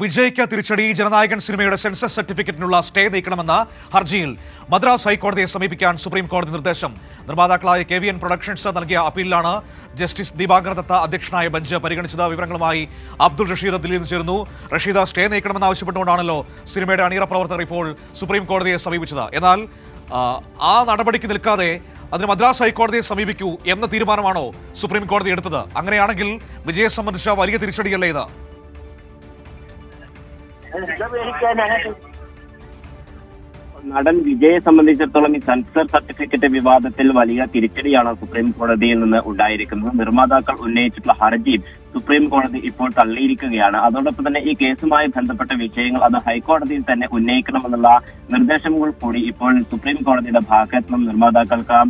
വിജയ്ക്ക് തിരിച്ചടി. ജനനായകൻ സിനിമയുടെ census സർട്ടിഫിക്കറ്റിനുള്ള stay നീക്കണമെന്ന ഹർജിയിൽ മദ്രാസ് ഹൈക്കോടതിയെ സമീപിക്കാൻ സുപ്രീം കോടതി നിർദ്ദേശം. നിർമ്മാതാക്കളായ KVN പ്രൊഡക്ഷൻസ് നൽകിയ അപ്പീലിലാണ് ജസ്റ്റിസ് ദീപാങ്കർ ദത്ത അധ്യക്ഷനായ ബെഞ്ച് പരിഗണിച്ചത്. വിവരങ്ങളുമായി അബ്ദുൾ റഷീദ് ദില്ലിയിൽ നിന്ന് ചേരുന്നു. റഷീദ്, സ്റ്റേ നീക്കണമെന്നാവശ്യപ്പെട്ടുകൊണ്ടാണല്ലോ സിനിമയുടെ അണിയറ പ്രവർത്തകർ ഇപ്പോൾ സുപ്രീം കോടതിയെ സമീപിച്ചത്. എന്നാൽ ആ നടപടിക്ക് നിൽക്കാതെ അതിന് മദ്രാസ് ഹൈക്കോടതിയെ സമീപിക്കൂ എന്ന തീരുമാനമാണോ സുപ്രീം കോടതി എടുത്തത്? അങ്ങനെയാണെങ്കിൽ വിജയെ സംബന്ധിച്ച വലിയ തിരിച്ചടിയല്ലേ ഇത്? നടൻ വിജയെ സംബന്ധിച്ചിടത്തോളം ഈ സെൻസർ സർട്ടിഫിക്കറ്റ് വിവാദത്തിൽ വലിയ തിരിച്ചടിയാണ് സുപ്രീം കോടതിയിൽ നിന്ന് ഉണ്ടായിരിക്കുന്നത്. നിർമ്മാതാക്കൾ ഉന്നയിച്ചിട്ടുള്ള ഹർജി സുപ്രീം കോടതി ഇപ്പോൾ തള്ളിയിരിക്കുകയാണ്. അതോടൊപ്പം തന്നെ ഈ കേസുമായി ബന്ധപ്പെട്ട വിഷയങ്ങൾ അത് ഹൈക്കോടതിയിൽ തന്നെ ഉന്നയിക്കണമെന്നുള്ള നിർദ്ദേശങ്ങൾ കൂടി ഇപ്പോൾ സുപ്രീം കോടതിയുടെ ഭാഗത്ത് നിന്നും നിർമ്മാതാക്കൾക്ക്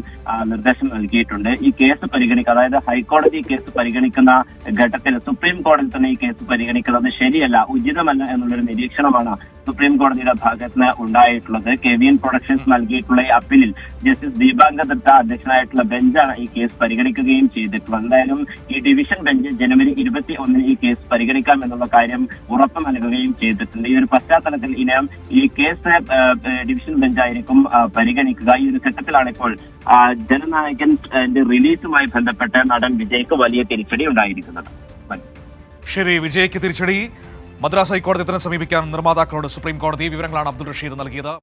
നിർദ്ദേശം നൽകിയിട്ടുണ്ട്. ഈ കേസ് പരിഗണിക്കുക, അതായത് ഹൈക്കോടതി കേസ് പരിഗണിക്കുന്ന ഘട്ടത്തിൽ സുപ്രീം കോടതി തന്നെ ഈ കേസ് പരിഗണിക്കുന്നത് ശരിയല്ല, ഉചിതമല്ല എന്നുള്ളൊരു നിരീക്ഷണമാണ് സുപ്രീം കോടതിയുടെ ഭാഗത്ത് നിന്ന് ഉണ്ടായിട്ടുള്ളത്. KVN പ്രൊഡക്ഷൻസ് നൽകിയിട്ടുള്ള ഈ അപ്പീലിൽ ജസ്റ്റിസ് ദീപാങ്കർ ദത്ത അധ്യക്ഷനായിട്ടുള്ള ബെഞ്ചാണ് ഈ കേസ് പരിഗണിക്കുകയും ചെയ്തിട്ടുള്ളത്. എന്തായാലും ഈ ഡിവിഷൻ ബെഞ്ച് ജനുവരി 21 ഈ കേസ് പരിഗണിക്കാം എന്നുള്ള കാര്യം ഉറപ്പ് നൽകുകയും ചെയ്തിട്ടുണ്ട്. ഈ ഒരു പശ്ചാത്തലത്തിൽ ഇനം ഈ കേസ് ഡിവിഷൻ ബെഞ്ചായിരിക്കും പരിഗണിക്കുക. ഈ ഒരു ഘട്ടത്തിലാണ് ഇപ്പോൾ ജനനായകൻ റിലീസുമായി ബന്ധപ്പെട്ട് നടൻ വിജയ്ക്ക് വലിയ തിരിച്ചടി ഉണ്ടായിരിക്കുന്നത്. ശരി, വിജയ്ക്ക് തിരിച്ചടി. മദ്രാസ് ഹൈക്കോടതി തന്നെ സമീപിക്കാൻ നിർമ്മാതാക്കളോട് സുപ്രീം കോടതി. വിവരങ്ങളാണ് അബ്ദുൾ റഷീദ് നൽകിയത്.